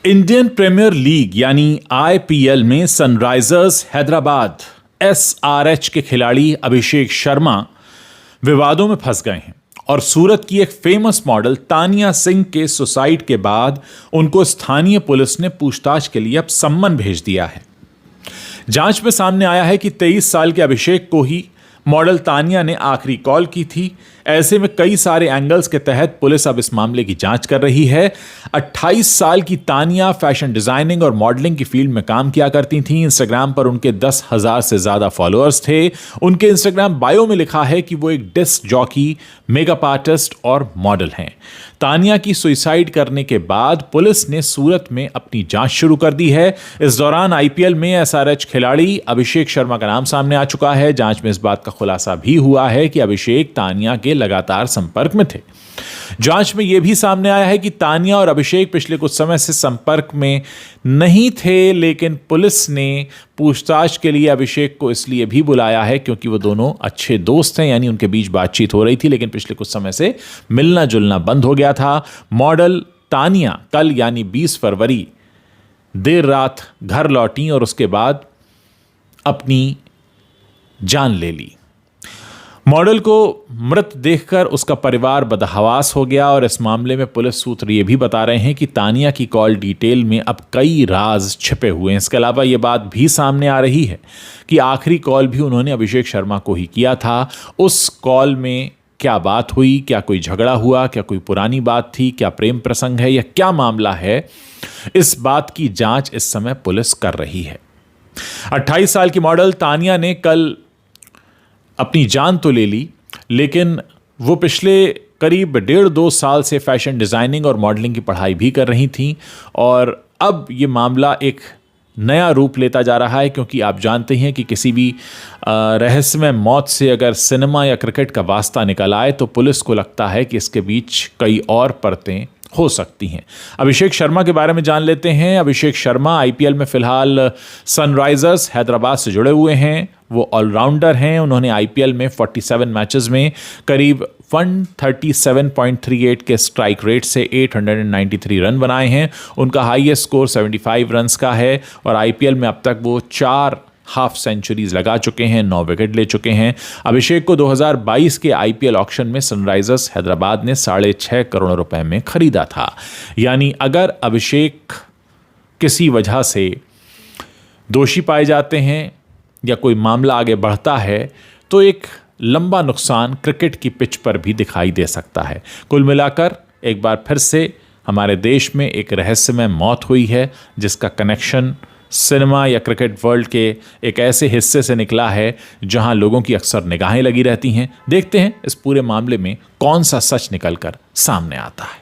Indian premiere league यानी IPL में Sunrisers Hyderabad SRH के खिलाड़ी अभिषेक शर्मा विवादों में फंस गए हैं और सूरत की एक फेमस मॉडल तानिया सिंह के सुसाइड के बाद उनको स्थानीय पुलिस ने पूछताछ के लिए अब सम्मन भेज दिया है। जांच में सामने आया है कि 23 साल के अभिषेक को ही मॉडल तानिया ने आखिरी कॉल की थी। ऐसे में कई सारे एंगल्स के तहत पुलिस अब इस मामले की जांच कर रही है। 28 साल की तानिया फैशन डिजाइनिंग और मॉडलिंग की फील्ड में काम किया करती थी। इंस्टाग्राम पर उनके 10,000 से ज्यादा फॉलोअर्स थे। उनके इंस्टाग्राम बायो में लिखा है कि वो एक डिस्क जॉकी, मेकअप आर्टिस्ट और मॉडल हैं। तानिया की सुसाइड करने के बाद पुलिस ने सूरत में अपनी जांच शुरू कर दी है। इस दौरान आईपीएल में एसआरएच खिलाड़ी अभिषेक शर्मा का नाम सामने आ चुका है। जांच में इस बात का खुलासा भी हुआ है कि अभिषेक तानिया के लगातार संपर्क में थे। जांच में यह भी सामने आया है कि तानिया और अभिषेक पिछले कुछ समय से संपर्क में नहीं थे, लेकिन पुलिस ने पूछताछ के लिए अभिषेक को इसलिए भी बुलाया है क्योंकि वो दोनों अच्छे दोस्त हैं, यानी उनके बीच बातचीत हो रही थी, लेकिन पिछले कुछ समय से मिलना जुलना बंद हो गया था। मॉडल तानिया कल यानी 20 फरवरी देर रात घर लौटी और उसके बाद अपनी जान ले ली। मॉडल को मृत देखकर उसका परिवार बदहवास हो गया और इस मामले में पुलिस सूत्र ये भी बता रहे हैं कि तानिया की कॉल डिटेल में अब कई राज छिपे हुए हैं। इसके अलावा ये बात भी सामने आ रही है कि आखिरी कॉल भी उन्होंने अभिषेक शर्मा को ही किया था। उस कॉल में क्या बात हुई, क्या कोई झगड़ा हुआ, क्या कोई पुरानी बात थी, क्या प्रेम प्रसंग है या क्या मामला है, इस बात की जांच इस समय पुलिस कर रही है। 28 साल की मॉडल तानिया ने कल अपनी जान तो ले ली, लेकिन वो पिछले करीब 1.5-2 साल से फैशन डिज़ाइनिंग और मॉडलिंग की पढ़ाई भी कर रही थी और अब ये मामला एक नया रूप लेता जा रहा है, क्योंकि आप जानते हैं कि किसी भी रहस्यमय मौत से अगर सिनेमा या क्रिकेट का वास्ता निकल आए तो पुलिस को लगता है कि इसके बीच कई और परतें हो सकती हैं। अभिषेक शर्मा के बारे में जान लेते हैं। अभिषेक शर्मा आईपीएल में फिलहाल सनराइजर्स हैदराबाद से जुड़े हुए हैं। वो ऑलराउंडर हैं। उन्होंने आईपीएल में 47 मैचेस में करीब 137.38 के स्ट्राइक रेट से 893 रन बनाए हैं। उनका हाईएस्ट स्कोर 75 रन्स का है और आईपीएल में अब तक वो 4 हाफ सेंचुरीज लगा चुके हैं, 9 विकेट ले चुके हैं। अभिषेक को 2022 के आईपीएल ऑक्शन में सनराइजर्स हैदराबाद ने 6.5 करोड़ रुपए में खरीदा था। यानी अगर अभिषेक किसी वजह से दोषी पाए जाते हैं या कोई मामला आगे बढ़ता है तो एक लंबा नुकसान क्रिकेट की पिच पर भी दिखाई दे सकता है। कुल मिलाकर एक बार फिर से हमारे देश में एक रहस्यमय मौत हुई है जिसका कनेक्शन सिनेमा या क्रिकेट वर्ल्ड के एक ऐसे हिस्से से निकला है जहां लोगों की अक्सर निगाहें लगी रहती हैं। देखते हैं इस पूरे मामले में कौन सा सच निकलकर सामने आता है।